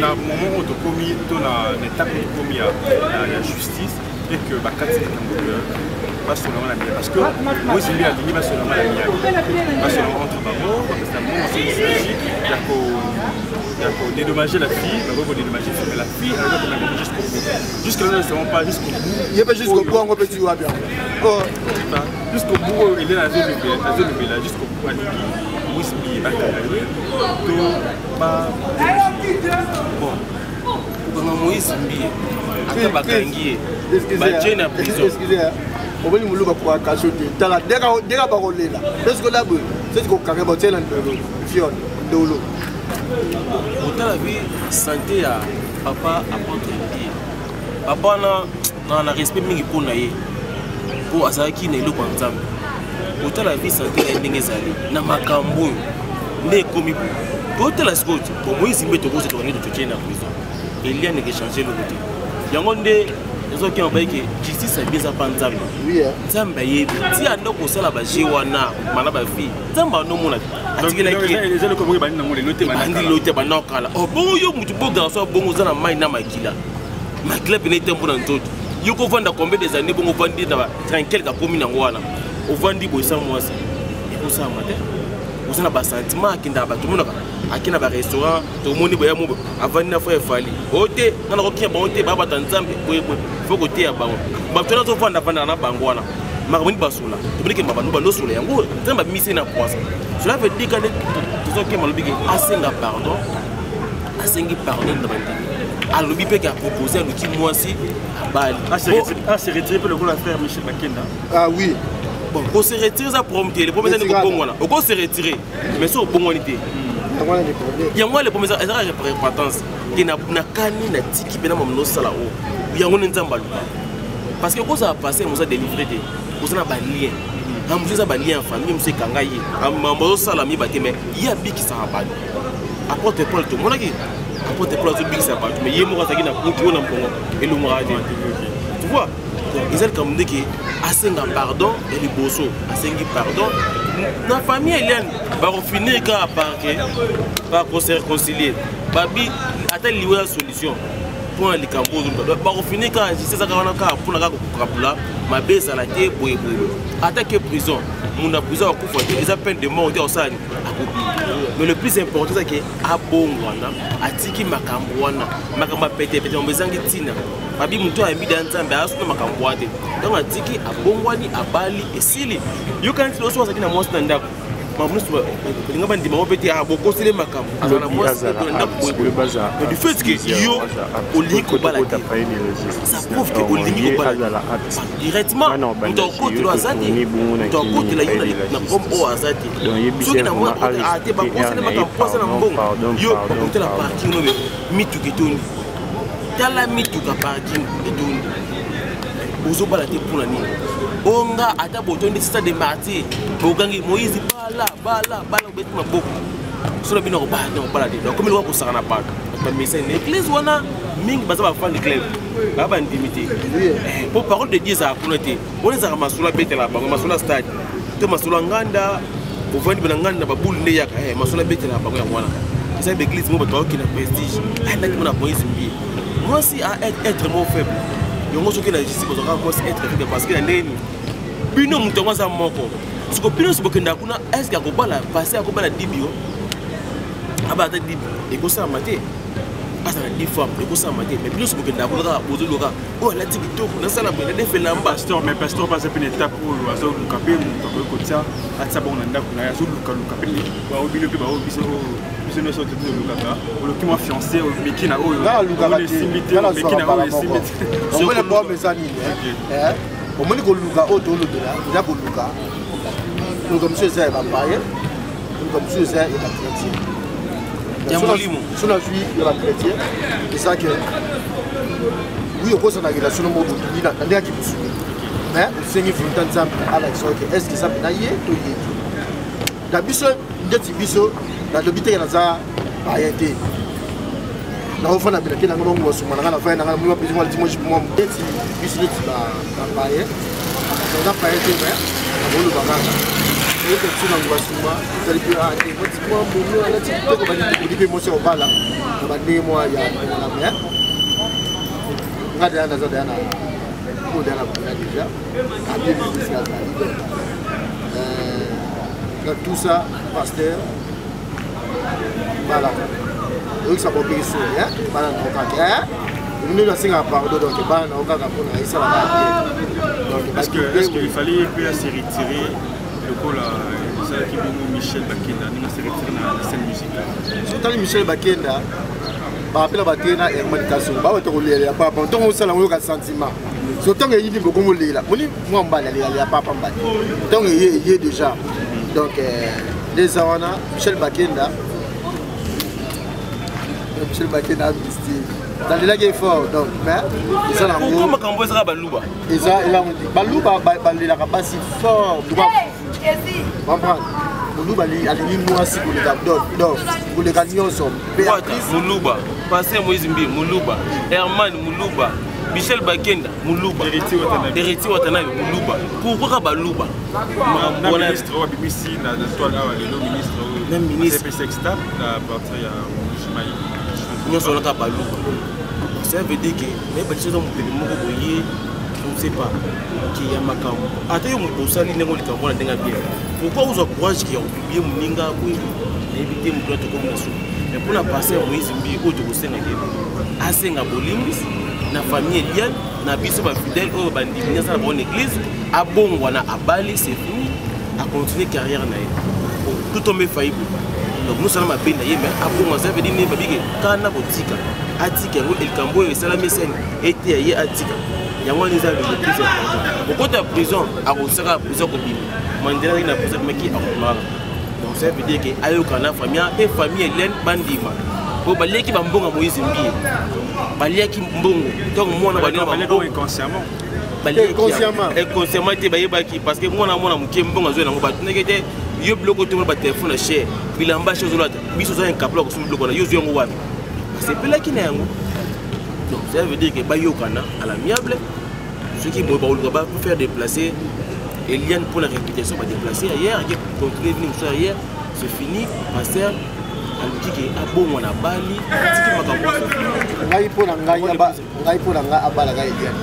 le moment où tu commis, dans l'étape où tu commis la justice, et que Bakati pas seulement la mienne. Parce que moi, je viens de dire pas seulement la mienne. Pas seulement entre barreaux, parce que moi, il s'agit il y a qu'à dédommager la fille, il y a qu'à dédommager la fille, elle va qu'on jusqu'au bout. Jusqu'à là, nous ne pas jusqu'au bout. Il n'y a pas jusqu'au bout, on peut dire bien. Jusqu'au bout, il est dans la zone de là, jusqu'au bout, il est pas bon. Comment Moïse Mbié, ata bakangi ye, na prison. Excusez, on va nous voir cachoter. Dans la dégâts parolés là. Parce que là, c'est ce qu'on a fait dans le fion, dolo. Autant la vie santé à papa apporte Mbié. Papa na respect mingi pour naie. Pour asaki na eloko nzambe. Autant la vie santé ya ndenge zali na makambo ne komi autant la sport pour Moïse Mbié to ko se tourner de tuer na prison. Il y a que changer le côté. Il y a des gens qui ont dit que justice est bien à Panzam. Oui, Zamba y est. Si un homme au salaire Jiwana, Manaba fille, Zamba no mona. Les gens qui ont dit que oh bon, yo mutubo garçon bon aux ana maina makila. Makila pene tempo dans tout. Yo ko vendre combien des années bon vendre na tranquille ka komi na ngwana. O vandi boy sans moi ça. Et pour ça matin. Vous avez un sentiment qui n'a pas tout le monde qui n'a pas restaurant, tout le monde est avant de faire fali. Ote, on a requis un bon thé, baba tanzambe, faut que tu aies un bon. Maintenant, on va faire un bangwana. Marmoni basula. Tu veux que ma banouba no soleil. En gros, tu vas misser na poisson. Cela veut dire que tout ce qui est malobé, asenga pardon, asengi pardon dans ma vie. Alors, il peut proposer à l'outil moi aussi à Bali. C'est retiré pour le coup la faire Michel Bakenda. Ah oui. Bon, on se retire ça promptement. Les premiers années on se retire. Mais ça au bonité. Il y a moi les premiers années importance. Il y a na kani na tiki bena mamno sala o. Il y a on nzamba. Parce que quand ça a passé, on a délivré des. On a ba lien. On a ba lien en famille, on s'est kangaye. On a sala mi baté mais il y a bi qui ça pas. Apporte Paul tout mon aki. Apporte Paul tout bi qui ça pas. Mais il y a moi ça qui na pour na mbongo et le moi tu vois. Ils ont comme dit que asenga pardon et les bosso asengi pardon na famille Hélène va finir quand par se réconcilier babi attend lié solution pour les campos va finir quand c'est ça qu'on a pour la kapula ma baisse à la tête boye attaquer prison mon prison pour faire des appels de mort au sani mais le plus important c'est que abongwana atiki makambwana makamba pété on besoin que tina babi muto a mis dans nzambe asuna makambwate donc atiki abongwani abali esili you can see also sakina most ndako mamusu linga bandi ma pété aboko sele makambo azana most ndako du fait que yo oliko balaki ça prouve que oliko balaki directement donc côté lo azati donc côté la yona na comme o azati soki na moi ate ba conseiller makambo sana mbongo yo côté la parking no mitu kitoni tala mitu ka parking kitoni ozo bala te pour la ni onga ata botondi stade de martyr bogangi Moïse bala obeti maboko solo bino ba no bala te donc comme le ko sakana pa ba message l'église wana mingi baza ba fan de club ba ba intimité pour parole de Dieu ça konote on les a masula betela bango masula stade to masula nganda pour vendre nganda ba boule ne yaka masula betela bango ya wana ça l'église mo ba qui na prestige na ki mona Moïse Mbié moi aussi à être mon faible yongo soki na justice bozoka moi être faible parce que ndeni bino mutongo za moko siko bino sibokenda kuna est-ce que akobala passer akobala dibio abata dibi ekosa mate asa na diffam ekosa mate mais bino sibokenda kuna bozoloka oh la tiktok na sala bone defe lamba mais pasteur passe une étape où azo lukape mutoko kotia atsa bon ndako na azo lukape ba obilo pe ba obiso biso no sote de lukaka oloki mo fiancé mekina oyo lukaka simité mekina oyo simité on va le voir mais ça ni on m'a dit que luka auto le là il a pour luka nous comme ça va payer nous comme ça va chrétien il y a molimo sur la vie il va chrétien c'est ça que oui au cause de la relation de mon boulot là ndé qui pousse mais c'est une volonté ensemble avec ça est-ce que ça peut naïe to yé da biso ndeti biso da lobité ya za ayete na ofana bila kila ngoma ngo suma na fa na ngoma biso mo dimo mo ndeti biso ndeti ba baye na fa ayete mais na bolu bakanga et que tu n'en vois souvent ça dit ah et moi mon là tu peux pas dire que moi c'est au bala na ba ne moi ya na mer ngada na za dana ko dana ko déjà a bien jusqu'à tout ça pasteur voilà donc ça peut bien sûr hein voilà donc hein nous nous avons pardon donc bah on va pour na ça va est-ce qu'il fallait que se retirer le col ça qui est Michel Bakenda nous se retirer dans la scène musicale surtout Michel Bakenda par rapport à Bakenda et communication ba on te relire pas bon donc on ça la sentiment surtout que il dit beaucoup là moi on va aller pas pas donc il est déjà donc les awana Michel Bakenda dans les lacs fort donc mais ça la comment quand ça baluba et ça il a baluba la capacité fort comprendre baluba ali moi si pour les donc pour les gagnants sont Muluba passer Moïse Mbi Muluba Herman Muluba Michel Bakenda Muluba Héritier Watanabe Muluba pourquoi baluba mon ministre wa BBC na toile le ministre de Sexta la partie ya Jumaï nous sommes là baluba ça veut dire que mais pas chose on peut mokoboyer on ne sait pas qui ya makambo ata yo mosali nengo likambo na denga bien pourquoi vous encourage qui ont publié muninga pour éviter mon droit de communication mais pour la passer Moïse Mbi au de Senga asenga bolimbis na famille Eliane na biso ba fidèle au bandi nya ça la bonne église a bon wana abali c'est fini à continuer carrière na tout tomber faillible donc nous sommes à peine mais a bon ça veut dire ne ba bige kana botika atika ngo el kambo et salami sen était yé atika yango les a le plus important au côté de prison a resera prison ko bim mandela na prison mais qui a donc ça veut dire que ayo kana famille Eliane bandima ko baleki bambonga Moïse Mbi baleki mbongo donc moi na baleki mbongo inconsciemment inconsciemment te bayebaki parce que moi na muke mbongo zo nango batunekete yo bloko to ba téléphone cher bilamba chose là biso zo incapable ko bloko na yo zo ngo wapi c'est pela ki na yango donc ça veut dire que bayokana à l'amiable ceux qui vont pas faire déplacer Eliane pour la réputation va déplacer ailleurs qui continuer venir sur ailleurs c'est fini passer alukiki abongo na bali tiki makambo ngai pona ngai abala ngai Eliane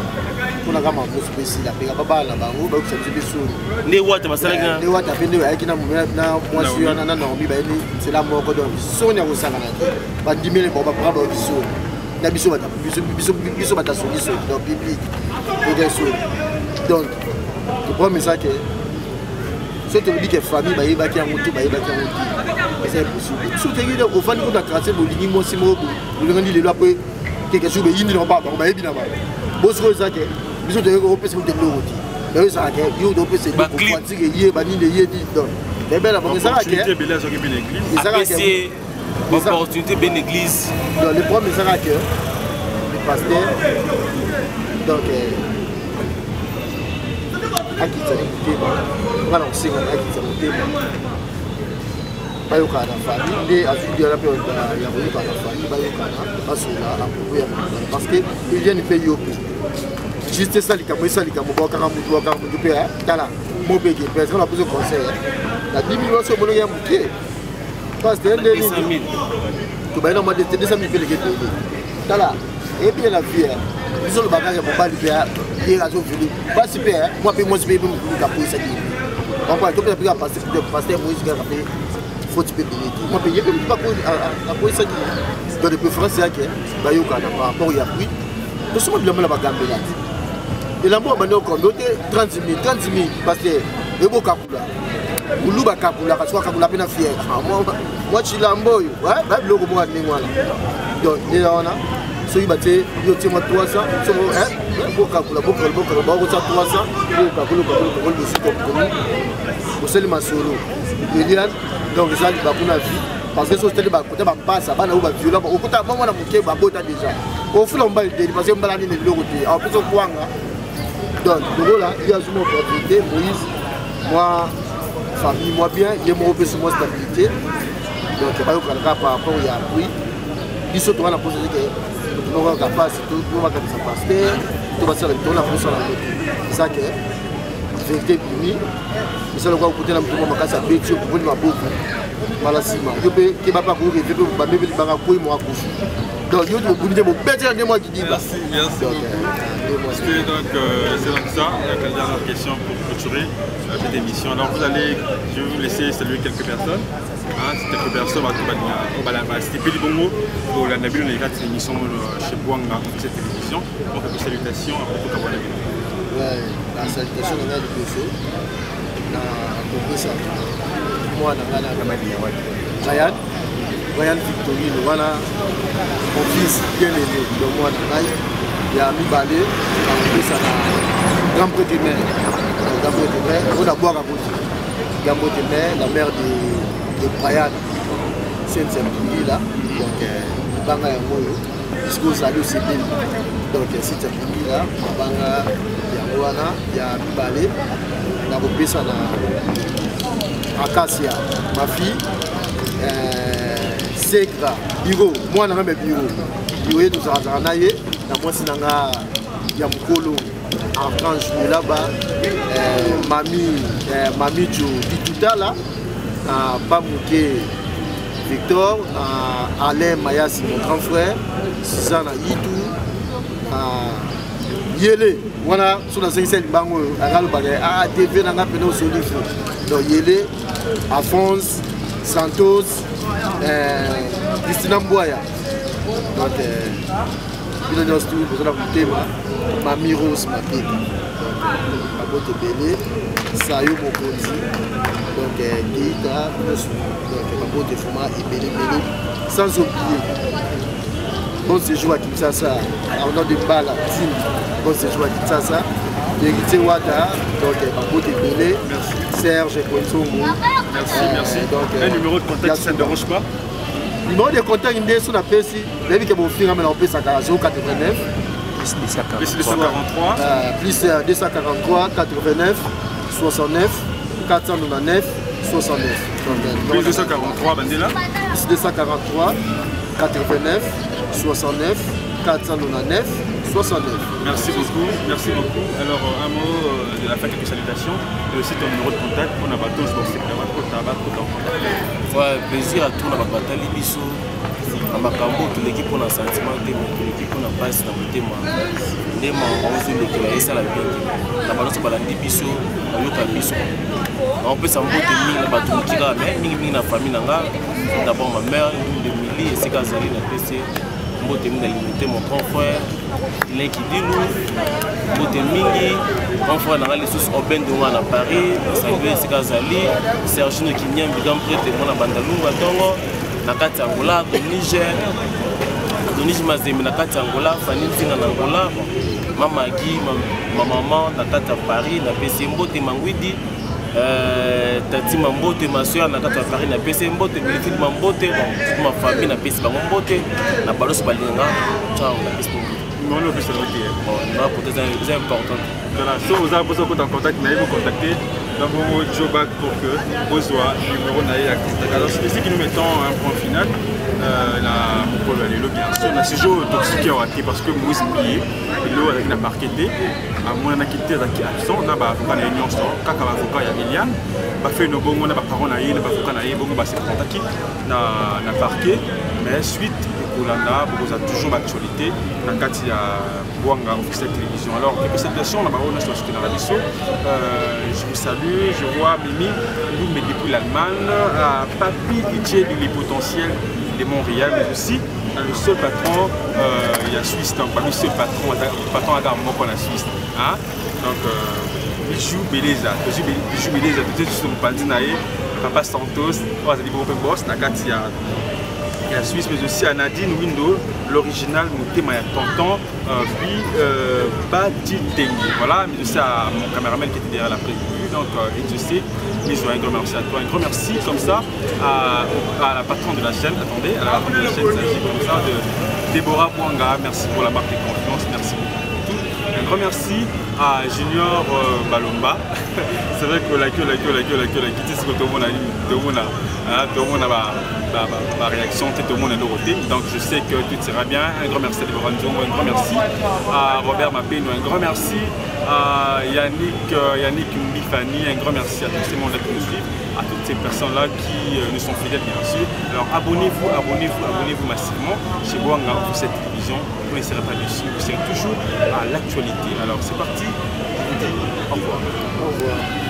pona kama mboso pesi la peka baba na bango ba kusa biso ne wata basala ne wata pende ba yakina na mwasi yana na nombi ba ni c'est la moko donc sonia ko sanga na ba dimele ba bravo biso na biso bata solution donc public et des choses donc le premier ça que ce te dit que famille ba yebaki ya mutu ba yebaki ya mutu c'est impossible soutenir au fan ko da tracer bolingi mo simo bolingi lelo après quelque chose be yindi no ba ba yebi na ba bosko ça que biso de ko pese ko de loti mais ça que yo do pese ko fatigue yé ba ni de yé dit donc mais ben la bonne ça que c'est opportunité ben église donc le premier ça que le pasteur donc akitsa mutema ngana kusenga akitsa mutema bayoka na famille nde azudi la période ya bayoka na famille bayoka na basola apopo ya mwana parce que il vient payer yo juste ça likambo boka mutu pe tala mo bege parce qu'on a besoin de conseil la 10 millions sur bono ya muke parce que ndé 200 000 to bayina mo de 200 000 pe leke tala et puis la vie ils ont le bagage pour pas lui faire des raisons voulues pas super moi puis moi je vais me pour ça dit on va tout bien passer passer Moïse qui a rappelé faut tu peux payer moi payer pas pour ça dit donc de préférence c'est que bayoka par rapport il y a pris tout ça bien la bagambe là et la moi maintenant comme 30 000 parce que et beau kapula uluba kapula parce que kapula pena fier moi tu lambo ouais ba bloco moi ni moi donc et là on a so il battait yo timo 300 so boka kula boka ba ko 300 boka kula ko siko ko sel masolo Eliane donc ça il va pour la vie parce que c'était ba côté ba passe ba na ba violent au côté maman na moké ba bota déjà au fil on va le parce que mbala ni le côté en plus au Bouanga donc là il y a une opportunité Moïse moi famille moi bien il y a mon repère moi stabilité donc pas au cas par rapport il y a appris il se trouve la position que nous va capable tout nous va capable ça passer tout va se retourner la position là ça que vérité oui ça le quoi côté la mtu mama kasa beti pour ni maboko voilà sima yo pe ke ba pas courir pe ba bébé ba ko mo akufu donc yo mo bunde mo beti en moi qui dit là merci donc c'est donc ça la dernière question pour clôturer cette émission. Alors je vais vous laisser saluer quelques personnes. Quelques personnes c'était Peli Bongo pour la Nabil, on a une émission chez Bouanga pour cette émission. Donc quelques salutations à propos de la Nabil. Ouais, la salutation on a du Koso. Na compris ça. Moi na Ryan Victorine, voilà mon fils bien aimé. Donc moi na il y a Mibale, on a compris ça na grand prêtre mère. On a boire à côté. Gambo de mère, la mère de Brian, c'est une là. Donc, Banga et Moyo, puisque vous allez aussi bien. Donc, c'est une là. Banga, il y a Moana, il y a Balé, il y a Bopesa, Acacia, ma fille, Segra, Biro, moi, je suis Biro. Biro, nous avons naïe, moi, c'est Yamukolo. Archange là-bas, Mami Jo Bituta là, Pamouké Victor, Alain Mayas, mon grand frère, Susanna Yitou, Yele, voilà, sur la 5e bango, TV n'a pas pénal sur l'IFO. Donc Yele, Afonso, Santos, Christina Mboya. Donc, il y a un thème, Mami Rose Maketa, Abote Bélé, Sayo Mokonzi, donc Keita, donc Abote Fuma et Bélé, sans oublier. Bon séjour à Kinshasa, on a des balles à Tim, bon séjour à Kinshasa, Héritier Wada, donc Abote Bélé, Serge Kouetsongo. Merci. Un numéro de contact, ça ne dérange pas. Le numéro de contact, il est sur la PC, il que mon frère m'a appelé ça 089. Plus 243. Plus 243, 89, 69, 499, 69. Plus 243, Bandela. Plus 243, 89, 69, 499, 69. Merci beaucoup. Alors, un mot de la fin, quelques salutations. Et aussi ton numéro de contact pour la bateau, ouais, plaisir à tout, la bataille Libiso. Na makambo tuleki mpona sentiment te tuleki mpona mpasi na motema nde makambo ozolekela esala mingi na balonso balandi biso bayoka biso naopesa mbote mingi na bato moki kaka me mingimingi na famille na nga d'abord ma mère de mili esika azali na pese mbote mingi na limite mon grand frère Lenki Dilu mbote mingi grand frère na nga lisusu Oben Donga na Paris salue esika azali Sergino Kinyambi grand prêtre mona bandalunga ntongo na kati ya Angola, Donige Mazembe na kati ya Angola, Fanny Nzinga na Angola, Mama Guy, ma maman na kati ya Paris, na PC Mbote Mangwidi, Tati Mambote, ma soeur na kati ya Paris, na PC Mbote, Milfid Mambote, toute ma famille na PC Mbote, na Balos Balinga, ciao, na PC Mbote. Non, le plus c'est important. Voilà, si vous avez besoin de contact, vous contacter dans vos jobs pour que vous soyez numéro alors ici que nous mettons un point final bien sûr on a ce jeu toxique parce que Moïse Mbié l'eau avec la parquetée à moins on a quitté avec absent on a avocat na union so kaka avocat ya Eliane ba fait no bongo na ba parole na yé ba avocat na yé bongo ba se contacter na parquet mais suite Olanda, vous avez toujours l'actualité dans kati ya Bouanga officiel télévision. Alors, quelques salutations, on a je vous salue, je vois Mimi, nous mais depuis l'Allemagne, Papi DJ du potentiel de Montréal, mais aussi le seul patron, il y a Suisse, donc pas le seul patron à Garmok en Suisse. Hein? Donc, Bijou Beleza, peut-être sur le Pandinae, Papa Santos, on a dit Open Boss, Nakati la Suisse, mais aussi à Nadine Window, l'original Moutema Tonton, puis Badi Tengi. Voilà, mais aussi à mon caméraman qui était derrière la prévue, donc Dieu sait, mais un grand merci à toi, un grand merci comme ça à la patronne de la chaîne, attendez, à la patronne de la chaîne, il s'agit comme ça de Déborah Bouanga, merci pour la marque de confiance, merci beaucoup. Un grand merci à Junior Balomba. C'est vrai que la queue, c'est que tout le monde a ma réaction, tout le monde est doroté. Donc je sais que tout ira bien. Un grand merci à Déborah Nzongo, un grand merci à Robert Mapeno, un grand merci à Yannick Mbifani, un grand merci à tous ces mondes qui nous suivent, à toutes ces personnes-là qui nous sont fidèles bien sûr. Alors abonnez-vous massivement chez Bouanga pour cette télévision. Vous ne serez pas déçus, vous serez toujours à l'actualité. Alors c'est parti, je vous dis au revoir. Au revoir.